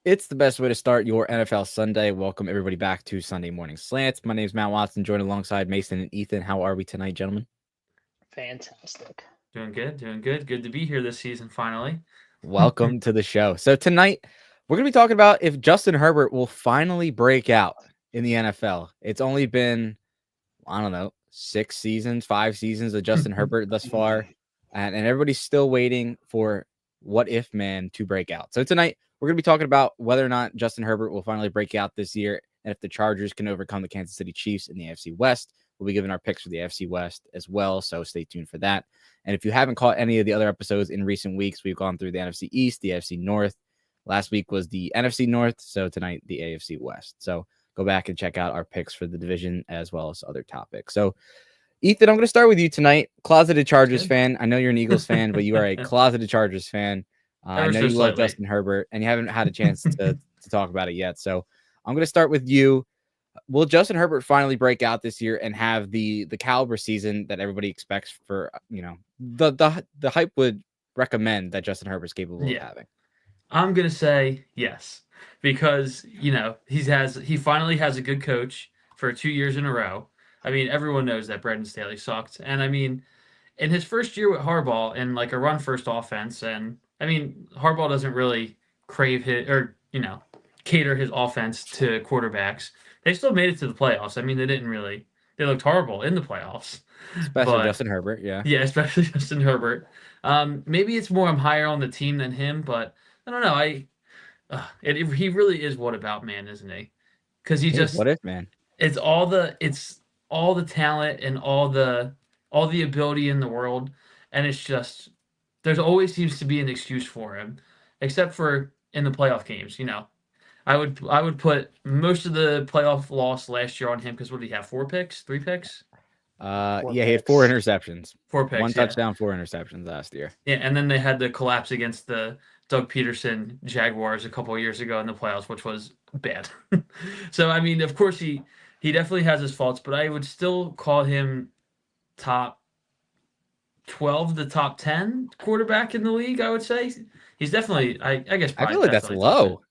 It's the best way to start your NFL Sunday. Welcome everybody back to Sunday Morning Slants. My name is Matt Watson, joined alongside Mason and Ethan. How are we tonight, gentlemen? Fantastic. Doing good. Good to be here this season finally. Welcome to the show. So tonight, we're going to be talking about if Justin Herbert will finally break out in the NFL. It's only been, I don't know, 5 seasons of Justin Herbert thus far, and everybody's still waiting for what if man to break out. So tonight, we're going to be talking about whether or not Justin Herbert will finally break out this year and if the Chargers can overcome the Kansas City Chiefs in the AFC West. We'll be giving our picks for the AFC West as well, so stay tuned for that. And if you haven't caught any of the other episodes in recent weeks, we've gone through the NFC East, the AFC North. Last week was the NFC North, so tonight the AFC West. So go back and check out our picks for the division as well as other topics. So, Ethan, I'm going to start with you tonight. Closeted Chargers fan. I know you're an Eagles fan, but you are a closeted Chargers fan. I know you love Justin Herbert, and you haven't had a chance to talk about it yet. So I'm going to start with you. Will Justin Herbert finally break out this year and have the caliber season that everybody expects for, the hype would recommend that Justin Herbert's capable of having? I'm going to say yes, because, he finally has a good coach for 2 years in a row. I mean, everyone knows that Brandon Staley sucked. And I mean, in his first year with Harbaugh in like a run first offense, and I mean, Harbaugh doesn't really cater his offense to quarterbacks. They still made it to the playoffs. I mean, they looked horrible in the playoffs. Especially Justin Herbert, yeah. Yeah, especially Justin Herbert. Maybe it's more I'm higher on the team than him, but I don't know. He really is what about man, isn't he? Because what if man? It's all the talent and all the ability in the world, and it's just there's always seems to be an excuse for him, except for in the playoff games. I would put most of the playoff loss last year on him because what did he have? 4 picks, 3 picks? He had 4 interceptions. 4 picks. 1 touchdown, 4 interceptions last year. Yeah, and then they had the collapse against the Doug Peterson Jaguars a couple of years ago in the playoffs, which was bad. So I mean, of course he definitely has his faults, but I would still call him top 12 to top 10 quarterback in the league. I would say he's definitely. I guess I feel like that's low.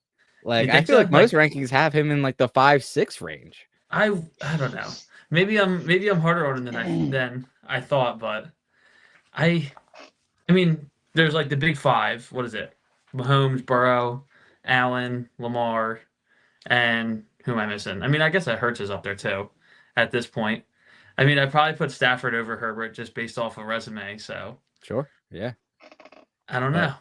Like I feel like most rankings have him in like the 5-6 range. I don't know. Maybe I'm harder on him than I thought, but I mean, there's like the big 5. What is it? Mahomes, Burrow, Allen, Lamar, and who am I missing? I mean, I guess that Hurts is up there too at this point. I mean, I'd probably put Stafford over Herbert just based off of resume. So sure, yeah. I don't know.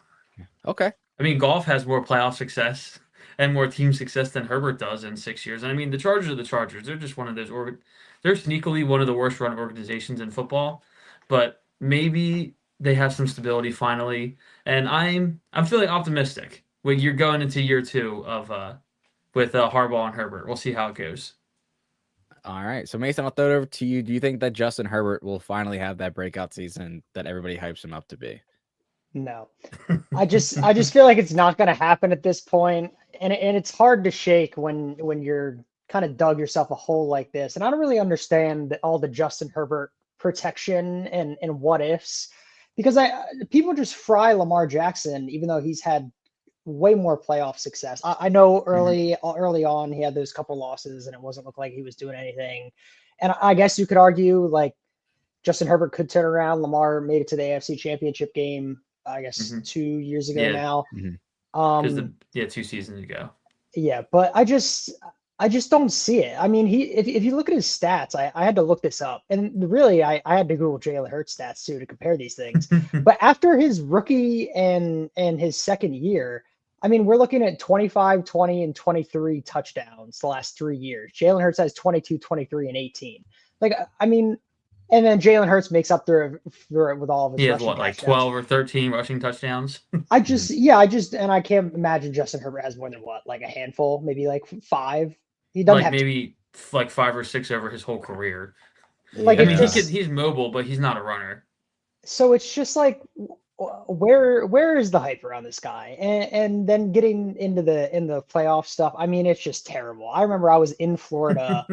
Okay. I mean, Goff has more playoff success and more team success than Herbert does in 6 years. And I mean, the Chargers are the Chargers. They're just one of those. They're sneakily one of the worst run organizations in football, but maybe they have some stability finally. And I'm feeling optimistic when you're going into year 2 of with Harbaugh and Herbert. We'll see how it goes. All right. So Mason, I'll throw it over to you. Do you think that Justin Herbert will finally have that breakout season that everybody hypes him up to be? No. I just feel like it's not going to happen at this point. And it's hard to shake when you're kind of dug yourself a hole like this. And I don't really understand all the Justin Herbert protection and what ifs, because people just fry Lamar Jackson, even though he's had way more playoff success. I know early on he had those couple losses and it wasn't look like he was doing anything. And I guess you could argue like Justin Herbert could turn around. Lamar made it to the AFC Championship game, I guess 2 years ago now. 2 seasons ago. Yeah, but I just don't see it. I mean, if you look at his stats, I had to look this up, and really I had to Google Jalen Hurts stats too to compare these things. But after his rookie and his second year, I mean, we're looking at 25, 20, and 23 touchdowns the last 3 years. Jalen Hurts has 22, 23, and 18. Like, I mean, and then Jalen Hurts makes up for it with all of his. He has what, like 12 or 13 rushing touchdowns? I can't imagine Justin Herbert has more than what, like a handful, maybe like 5. He doesn't have maybe like 5 or 6 over his whole career. Like, I mean, he's mobile, but he's not a runner. So it's just like, where is the hype around this guy? And then getting into the playoff stuff, I mean, it's just terrible. I remember I was in Florida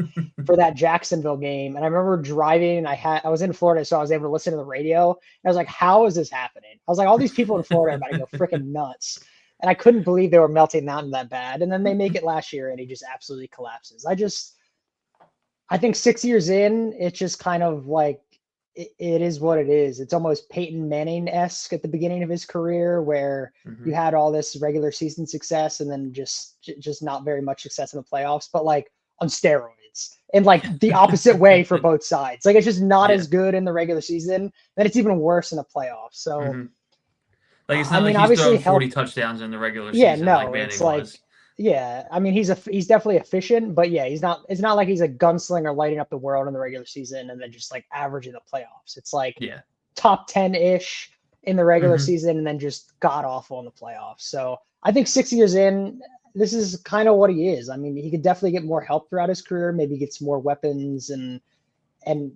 for that Jacksonville game, and I remember driving. I was in Florida, so I was able to listen to the radio. And I was like, how is this happening? I was like, all these people in Florida are about to go freaking nuts. And I couldn't believe they were melting down that bad. And then they make it last year and he just absolutely collapses. I think 6 years in, it's just kind of like it is what it is. It's almost Peyton Manning-esque at the beginning of his career, where you had all this regular season success and then just not very much success in the playoffs, but like on steroids, and like the opposite way for both sides. Like it's just not as good in the regular season, then it's even worse in the playoffs. So like it's not I mean, like he's obviously throwing 40 touchdowns in the regular yeah, season no, like Manning it's like was. yeah, I mean he's definitely efficient, but yeah, he's not. It's not like he's a gunslinger lighting up the world in the regular season and then just like averaging the playoffs. It's like top 10-ish in the regular season and then just god awful in the playoffs. So I think 6 years in, this is kind of what he is. I mean, he could definitely get more help throughout his career. Maybe get some more weapons and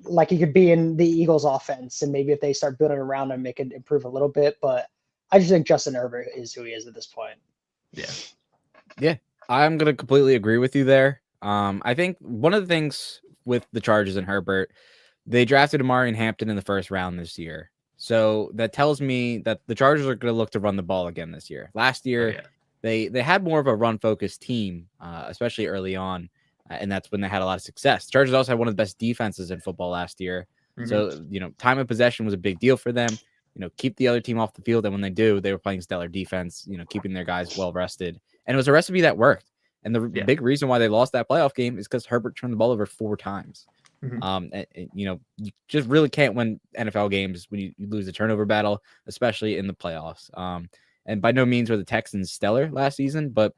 like he could be in the Eagles offense, and maybe if they start building around him, it could improve a little bit. But I just think Justin Herbert is who he is at this point. Yeah, I'm gonna completely agree with you there. I think one of the things with the Chargers and Herbert, they drafted Amari Hampton in the first round this year. So that tells me that the Chargers are going to look to run the ball again this year. Last year, they had more of a run-focused team, especially early on, and that's when they had a lot of success. The Chargers also had one of the best defenses in football last year. So, time of possession was a big deal for them. Keep the other team off the field, and when they do, they were playing stellar defense, keeping their guys well-rested. And it was a recipe that worked. And the big reason why they lost that playoff game is because Herbert turned the ball over 4 times. You just really can't win NFL games when you lose the turnover battle, especially in the playoffs. And by no means were the Texans stellar last season, but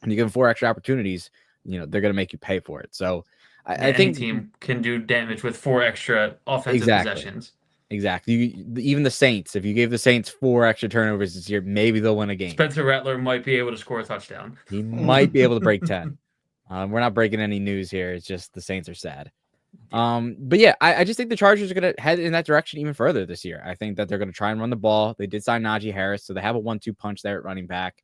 when you give them 4 extra opportunities, they're going to make you pay for it. So I think any team can do damage with 4 extra offensive possessions. Exactly. Even the Saints, if you gave the Saints 4 extra turnovers this year, maybe they'll win a game. Spencer Rattler might be able to score a touchdown. He might be able to break 10. We're not breaking any news here. It's just the Saints are sad. But yeah, I just think the Chargers are going to head in that direction even further this year. I think that they're going to try and run the ball. They did sign Najee Harris, so they have a 1-2 punch there at running back,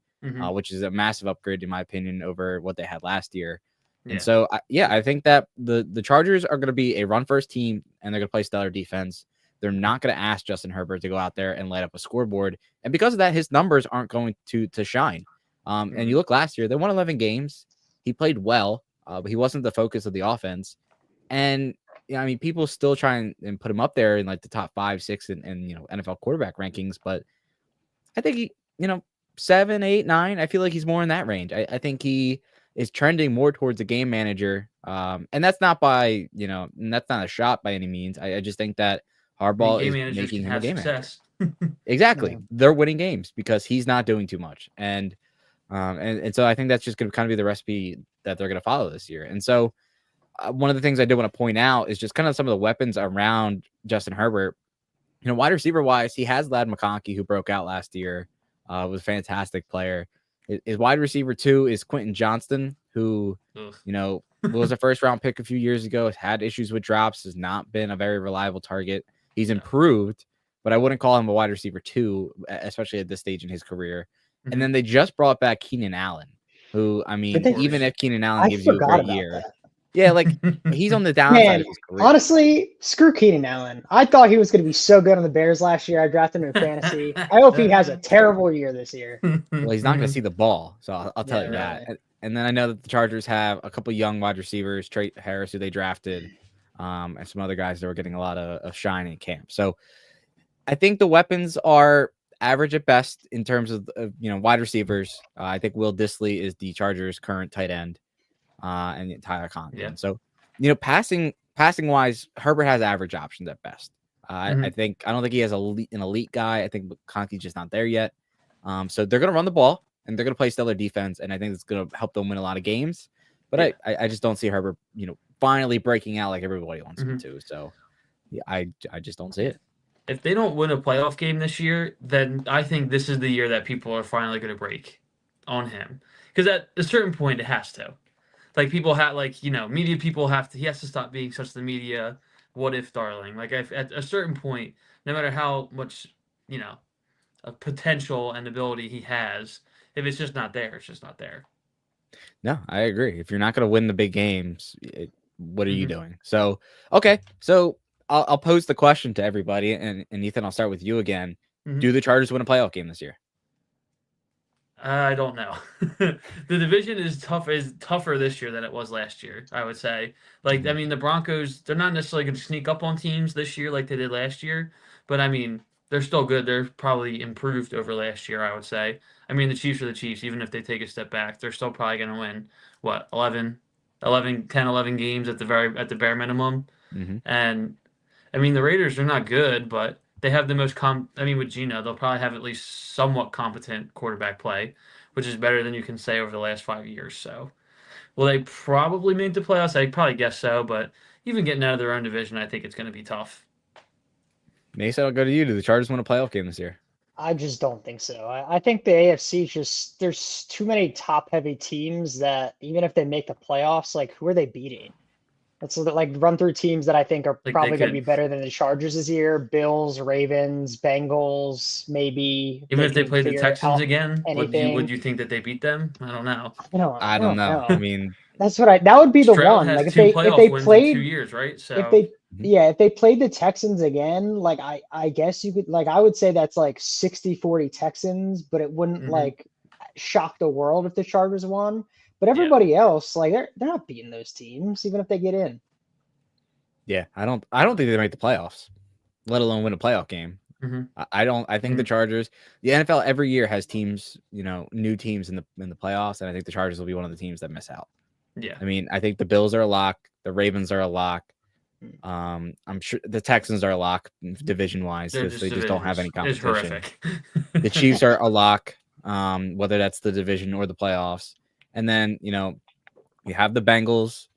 which is a massive upgrade, in my opinion, over what they had last year. And so, I think that the Chargers are going to be a run-first team, and they're going to play stellar defense. They're not going to ask Justin Herbert to go out there and light up a scoreboard. And because of that, his numbers aren't going to shine. And you look last year, they won 11 games. He played well, but he wasn't the focus of the offense. And people still try and put him up there in like the top 5, 6 and NFL quarterback rankings. But I think he, 7, 8, 9, I feel like he's more in that range. I think he is trending more towards a game manager. And that's not by, that's not a shot by any means. I just think that Harbaugh is making him a game manager. Exactly. Yeah. They're winning games because he's not doing too much. And so I think that's just going to kind of be the recipe that they're going to follow this year. And so one of the things I did want to point out is just kind of some of the weapons around Justin Herbert. Wide receiver wise, he has Ladd McConkey, who broke out last year, was a fantastic player. His wide receiver 2 is Quentin Johnston, who, was a first round pick a few years ago, has had issues with drops, has not been a very reliable target. He's improved, but I wouldn't call him a wide receiver 2, especially at this stage in his career. And then they just brought back Keenan Allen, who, even if Keenan Allen gives you a great year, like he's on the downside of his career. Honestly, screw Keenan Allen. I thought he was going to be so good on the Bears last year. I drafted him in fantasy. I hope he has a terrible year this year. Well, he's not going to see the ball, so I'll tell you that. And then I know that the Chargers have a couple young wide receivers, Trey Harris, who they drafted, and some other guys that were getting a lot of shine in camp. So I think the weapons are average at best in terms of wide receivers. I think Will Dissly is the Chargers' current tight end, and Tyler Conklin. Yeah. So passing wise, Herbert has average options at best. I don't think he has an elite guy. I think Conkley's just not there yet. So they're going to run the ball and they're going to play stellar defense, and I think it's going to help them win a lot of games. But I just don't see Herbert, finally breaking out like everybody wants him to. So I just don't see it. If they don't win a playoff game this year, then I think this is the year that people are finally going to break on him. Because at a certain point, it has to. Like people have, media people have to. He has to stop being such the media what if darling. Like at a certain point, no matter how much of potential and ability he has, if it's just not there, it's just not there. No, I agree. If you're not going to win the big games, what are you doing? So okay, so I'll pose the question to everybody, and Ethan, I'll start with you again. Do the Chargers win a playoff game this year? I don't know. The division is tougher this year than it was last year, I would say. Like, I mean, the Broncos, they're not necessarily going to sneak up on teams this year like they did last year, but I mean, they're still good. They're probably improved over last year, I would say. I mean, the Chiefs are the Chiefs. Even if they take a step back, they're still probably going to win, what, 11 games at the bare minimum. Mm-hmm. And I mean, the Raiders are not good, but they have the most I mean, with Gino, they'll probably have at least somewhat competent quarterback play, which is better than you can say over the last 5 years. So, will they probably make the playoffs? I probably guess so, but even getting out of their own division, I think it's going to be tough. Mason, I'll go to you. Do the Chargers win a playoff game this year? I just don't think so. I think the AFC just there's too many top heavy teams that even if they make the playoffs, like who are they beating? Let's like run through teams that I think are Like probably going to be better than the Chargers this year: Bills, Ravens, Bengals. Maybe even if they can played the figure Texans out again, anything. would you think that they beat them? I don't know. I don't know. I mean, that's what that would be the Stroud one. has Like two if playoff they wins in 2 played years, right? if So they if they played the Texans again, like I guess you could like I would say that's like 60-40 Texans, but it wouldn't like shock the world if the Chargers won. But everybody else, like they're not beating those teams, even if they get in. yeah, I don't think they make the playoffs, let alone win a playoff game. I think the Chargers, the NFL every year has teams, new teams in the playoffs, and I think the Chargers will be one of the teams that miss out. Yeah. I mean, I think the Bills are a lock, the Ravens are a lock. I'm sure the Texans are a lock division wise because they just don't have any competition. It's horrific. The Chiefs are a lock, whether that's the division or the playoffs. And then, you have the Bengals.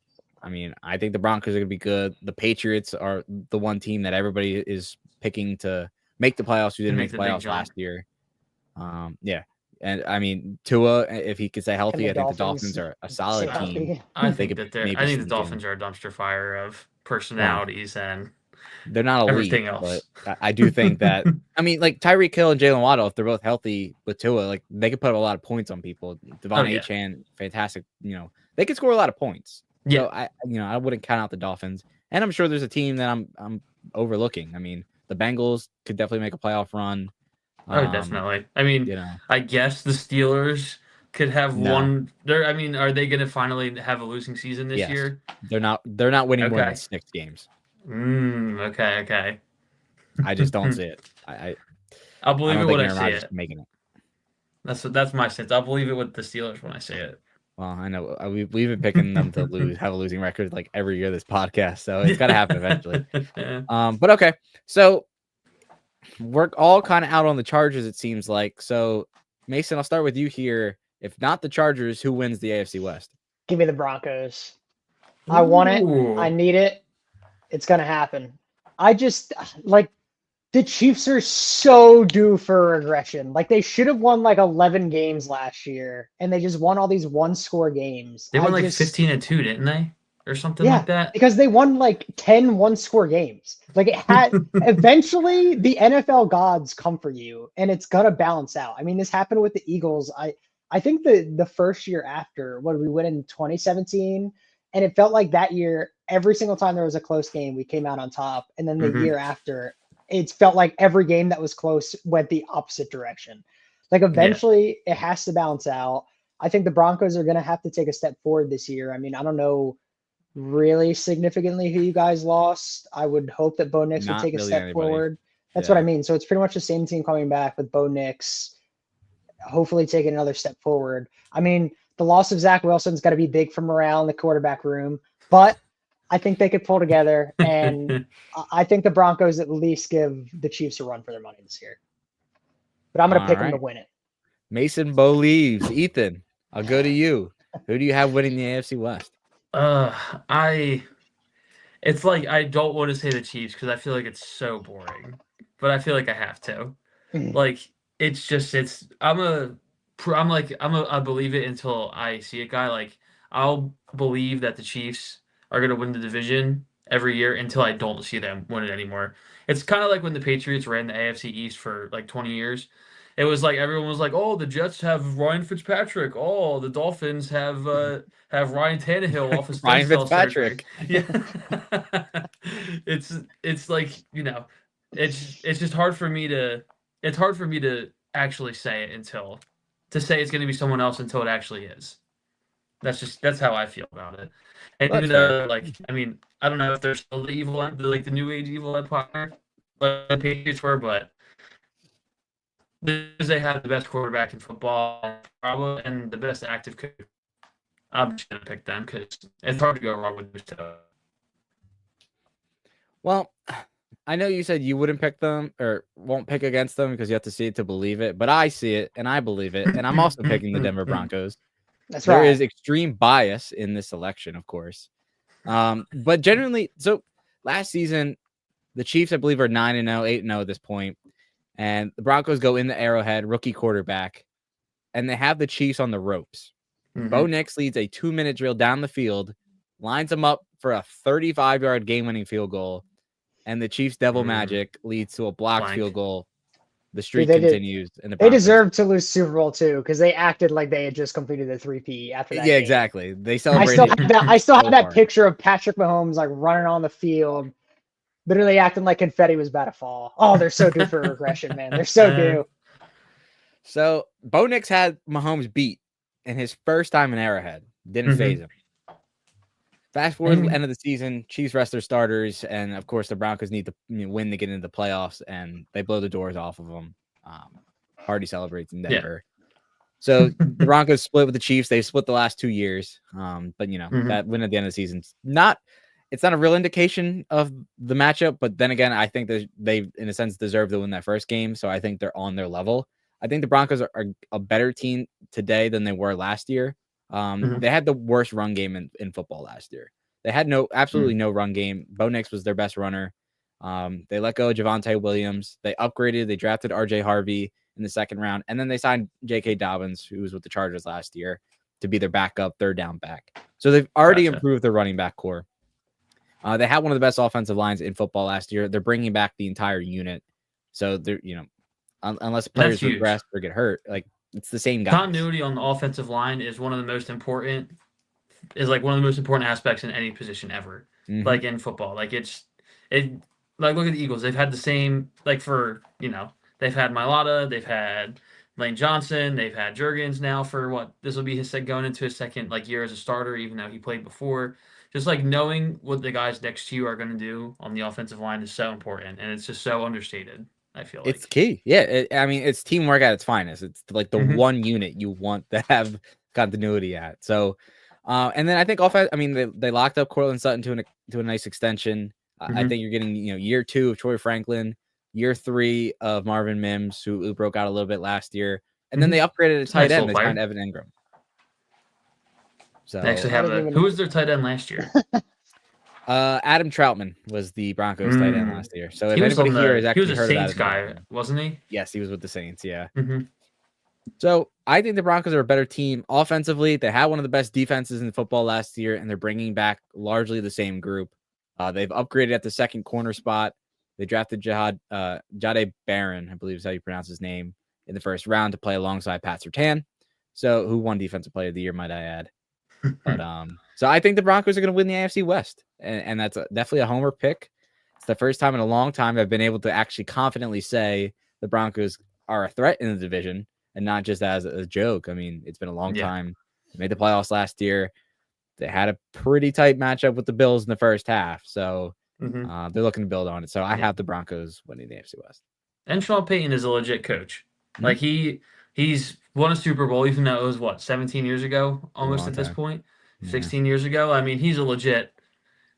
I mean, I think the Broncos are going to be good. The Patriots are the one team that everybody is picking to make the playoffs who didn't make the playoffs last year. Yeah. And I mean, Tua, if he could stay healthy, I think the Dolphins are a solid team. I think the Dolphins are a dumpster fire of personalities and they're not elite, everything else. But I do think that I mean, like Tyreek Hill and Jalen Waddle, if they're both healthy with Tua, like they could put up a lot of points on people. Devon Achane, fantastic. They could score a lot of points. Yeah. So I wouldn't count out the Dolphins, and I'm sure there's a team that I'm overlooking. I mean, the Bengals could definitely make a playoff run. Definitely. I mean, I guess the Steelers could have one. I mean, are they going to finally have a losing season this year? They're not winning more than 6 games. Okay. I just don't see it. I'll believe it when I see it. Making it. That's my sense. I'll believe it with the Steelers when I see it. Well, I know we've been picking them to have a losing record like every year this podcast, so it's got to happen eventually. But okay, so we're all kind of out on the Chargers, it seems like. So Mason, I'll start with you here. If not the Chargers, who wins the AFC West? Give me the Broncos. I want it. I need it. It's gonna happen. I just like the Chiefs are so due for regression. Like they should have won like 11 games last year, and they just won all these one-score games. They won 15-2, didn't they? Or something like that? Because they won like 10 one-score games. Like it had eventually the NFL gods come for you, and it's gonna balance out. I mean, this happened with the Eagles. I think the first year after when we went in 2017, and it felt like that year, every single time there was a close game, we came out on top. And then the year after, it felt like every game that was close went the opposite direction. Like eventually it has to balance out. I think the Broncos are going to have to take a step forward this year. I mean, I don't know really significantly who you guys lost. I would hope that Bo Nix would take a step forward. That's what I mean. So it's pretty much the same team coming back with Bo Nix, hopefully taking another step forward. I mean, the loss of Zach Wilson's got to be big for morale in the quarterback room, but I think they could pull together, and I think the Broncos at least give the Chiefs a run for their money this year. But I'm going to pick them to win it. Mason, Bo leaves. Ethan, I'll go to you. Who do you have winning the AFC West? It's like I don't want to say the Chiefs because I feel like it's so boring, but I feel like I have to. Like it's just I believe it until I see it, guy. Like I'll believe that the Chiefs are going to win the division every year until I don't see them win it anymore. It's kind of like when the Patriots ran the AFC East for like 20 years. It was like everyone was like, "Oh, the Jets have Ryan Fitzpatrick. Oh, the Dolphins have Ryan Tannehill off his Ryan Fitzpatrick." Yeah, it's like it's just hard for me to actually say it until to say it's going to be someone else until it actually is. That's how I feel about it. And Well, even that's though, like, I mean, I don't know if they're still the the new age evil empire, like the Patriots were, but because they have the best quarterback in football, probably, and the best active coach, I'm just gonna pick them because it's hard to go wrong with those two. Well, I know you said you wouldn't pick them or won't pick against them because you have to see it to believe it, but I see it and I believe it, and I'm also picking the Denver Broncos. That's There right. is extreme bias in this selection, of course. But generally, so last season, the Chiefs, I believe, are 9-0, 8-0 at this point, and the Broncos go in the Arrowhead, rookie quarterback, and they have the Chiefs on the ropes. Bo Nix leads a 2-minute drill down the field, lines them up for a 35-yard game-winning field goal, and the Chiefs' devil magic leads to a blocked field goal. The streak continues, and they deserve to lose Super Bowl too because they acted like they had just completed the 3P after that. Yeah, game. Exactly. They celebrated. I still have that picture of Patrick Mahomes like running on the field, literally acting like confetti was about to fall. Oh, they're so due for regression, man. They're so due. So Bo Nix had Mahomes beat in his first time in Arrowhead. Didn't phase him. Fast forward to the end of the season, Chiefs rest their starters, and of course the Broncos need to win to get into the playoffs, and they blow the doors off of them. Party celebrates in Denver. So the Broncos split with the Chiefs. They split the last 2 years, but that win at the end of the season, it's not a real indication of the matchup. But then again, I think they in a sense deserve to win that first game, so I think they're on their level. I think the Broncos are a better team today than they were last year. They had the worst run game in football last year. They had absolutely no run game. Bo Nix was their best runner. They let go of Javonte Williams. They upgraded. They drafted RJ Harvey in the second round. And then they signed J.K. Dobbins, who was with the Chargers last year, to be their backup third down back. So they've already improved their running back core. They had one of the best offensive lines in football last year. They're bringing back the entire unit. So they're, unless players regress or get hurt, like it's the same guy. Continuity on the offensive line is one of the most important aspects in any position ever. Like in football. Like look at the Eagles. They've had the same, they've had Mailata, they've had Lane Johnson, they've had Juergens now for this will be going into his second year as a starter, even though he played before. Just knowing what the guys next to you are going to do on the offensive line is so important, and it's just so understated. I feel like it's key. Yeah, it's teamwork at its finest. It's like the one unit you want to have continuity at. So, and then I think they locked up Cortland Sutton to a nice extension. I think you're getting year 2 of Troy Franklin, year 3 of Marvin Mims, who broke out a little bit last year, and then they upgraded a tight end. They signed Evan Ingram. So they actually have who was their tight end last year? Adam Troutman was the Broncos tight end last year. So if anybody here has actually heard about it, guy, wasn't he? Yes, he was with the Saints. Yeah. So I think the Broncos are a better team offensively. They had one of the best defenses in football last year, and they're bringing back largely the same group. They've upgraded at the second corner spot. They drafted Jade Barron, I believe is how you pronounce his name, in the first round to play alongside Pat Surtain. So who won Defensive Player of the Year, might I add. But so I think the Broncos are going to win the AFC West, and that's definitely a homer pick. It's the first time in a long time I've been able to actually confidently say the Broncos are a threat in the division and not just as a joke. I mean, it's been a long time. They made the playoffs last year. They had a pretty tight matchup with the Bills in the first half, so they're looking to build on it. So I have the Broncos winning the AFC West. And Sean Payton is a legit coach. Like he's won a Super Bowl, even though it was 17 years ago, almost at this point, 16 years ago. I mean, he's a legit,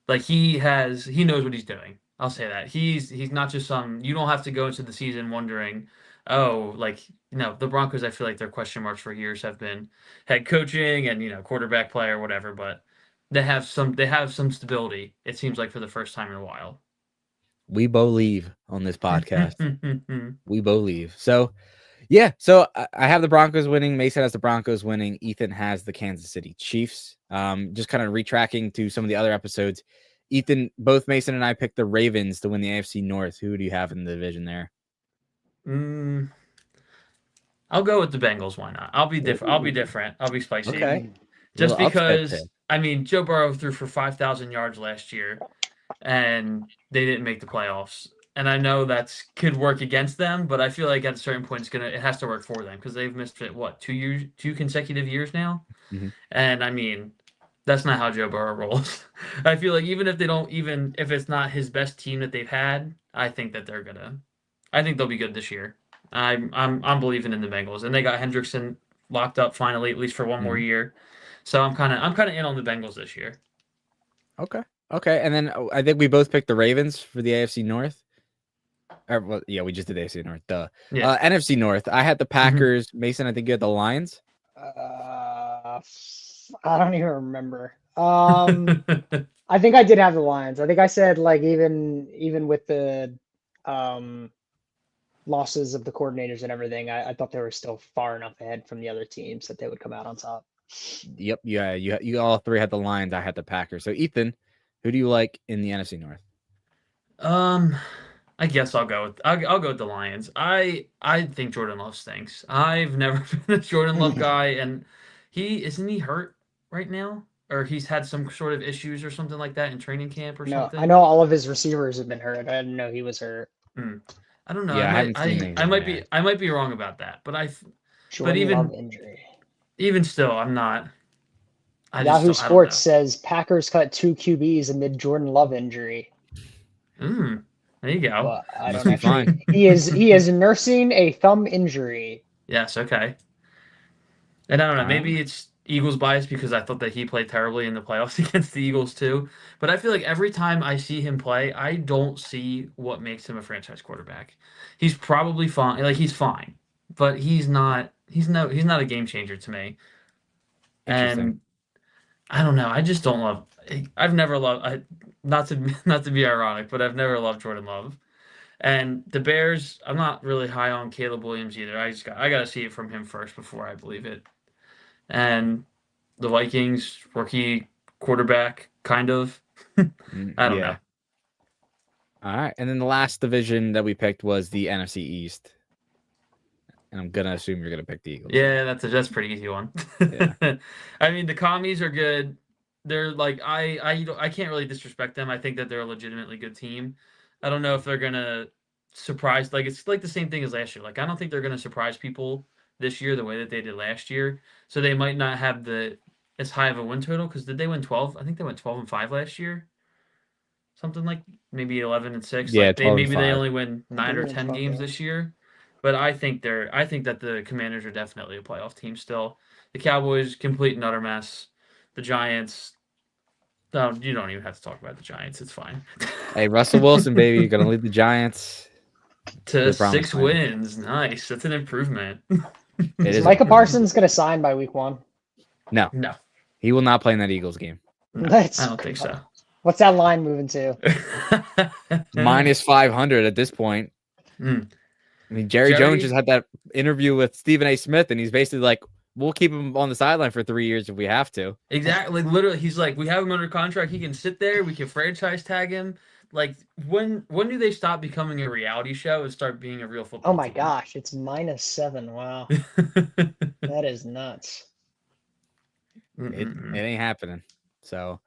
he knows what he's doing. I'll say that he's not just you don't have to go into the season wondering, the Broncos, I feel like their question marks for years have been head coaching and, quarterback play or whatever, but they have some stability. It seems like for the first time in a while. We believe on this podcast. We believe. So, yeah. So I have the Broncos winning. Mason has the Broncos winning. Ethan has the Kansas City Chiefs. Just kind of retracking to some of the other episodes. Ethan, both Mason and I picked the Ravens to win the AFC North. Who do you have in the division there? I'll go with the Bengals. Why not? I'll be different. I'll be spicy. Okay. Just because, Joe Burrow threw for 5,000 yards last year, and they didn't make the playoffs. and I know that's could work against them, but I feel like at a certain point it has to work for them because they've missed it, what, 2 consecutive years now? Mhm. And I mean, that's not how Joe Burrow rolls. I feel like even if it's not his best team that they've had, I think they'll be good this year. I'm believing in the Bengals, and they got Hendrickson locked up finally, at least for one more year. So I'm kind of in on the Bengals this year. Okay, and then I think we both picked the Ravens for the AFC North. Well, yeah, we just did AFC North. Yeah. NFC North. I had the Packers. Mason, I think you had the Lions. I don't even remember. I think I did have the Lions. I think I said like even with the losses of the coordinators and everything, I thought they were still far enough ahead from the other teams that they would come out on top. Yep, yeah, you all three had the Lions. I had the Packers. So Ethan, who do you like in the NFC North? I guess I'll go with the Lions. I think Jordan Love stinks. I've never been a Jordan Love guy, and isn't he hurt right now, or he's had some sort of issues or something like that in training camp or No, something. I know all of his receivers have been hurt. I didn't know he was hurt. I don't know. Yeah, I haven't seen anything. I might be wrong about that, but Jordan Love injury. Even still, I'm not. Yahoo Sports says Packers cut 2 QBs amid Jordan Love injury. There you go. But I don't actually. He is nursing a thumb injury. Yes. Okay. And I don't know. Maybe it's Eagles bias because I thought that he played terribly in the playoffs against the Eagles too. But I feel like every time I see him play, I don't see what makes him a franchise quarterback. He's probably fine. Like he's fine, but he's not. He's not a game changer to me. And I don't know. I just don't love. I've never loved. Not to be ironic, but I've never loved Jordan Love. And the Bears, I'm not really high on Caleb Williams either. I got to see it from him first before I believe it. And the Vikings, rookie quarterback, kind of. I don't know. All right, and then the last division that we picked was the NFC East. And I'm gonna assume you're gonna pick the Eagles. Yeah, that's a pretty easy one. Yeah. I mean, the Commies are good. They're like I can't really disrespect them. I think that they're a legitimately good team. I don't know if they're gonna surprise. Like it's like the same thing as last year. Like I don't think they're gonna surprise people this year the way that they did last year. So they might not have as high of a win total because did they win 12? I think they went 12-5 last year. Something like maybe 11-6. Yeah, like they only win 9 or 10 games this year. But I think that the Commanders are definitely a playoff team still. The Cowboys, complete and utter mess. The Giants, no, you don't even have to talk about the Giants. It's fine. Hey, Russell Wilson, baby, you're gonna lead the Giants to 6 wins. Nice. That's an improvement. Is Micah Parsons gonna sign by week 1? No. He will not play in that Eagles game. No, I don't think so. What's that line moving to? Minus 500 at this point. I mean, Jerry Jones just had that interview with Stephen A. Smith, and he's basically like, we'll keep him on the sideline for 3 years if we have to. Exactly. Like, literally, he's like, we have him under contract. He can sit there. We can franchise tag him. Like, when do they stop becoming a reality show and start being a real football team? Oh, my gosh. It's -7. Wow. That is nuts. It ain't happening. So,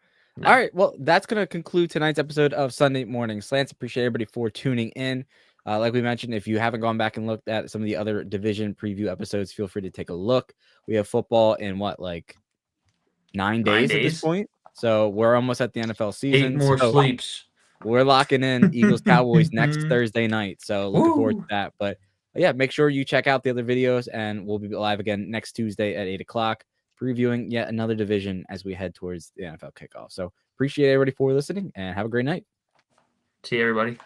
all right. Well, that's going to conclude tonight's episode of Sunday Morning Slants. Appreciate everybody for tuning in. Like we mentioned, if you haven't gone back and looked at some of the other division preview episodes, feel free to take a look. We have football in 9 days at this point. So we're almost at the NFL season. 8 more sleeps. We're locking in Eagles Cowboys next Thursday night. So looking forward to that. But yeah, make sure you check out the other videos, and we'll be live again next Tuesday at 8 o'clock, previewing yet another division as we head towards the NFL kickoff. So appreciate everybody for listening, and have a great night. See you, everybody.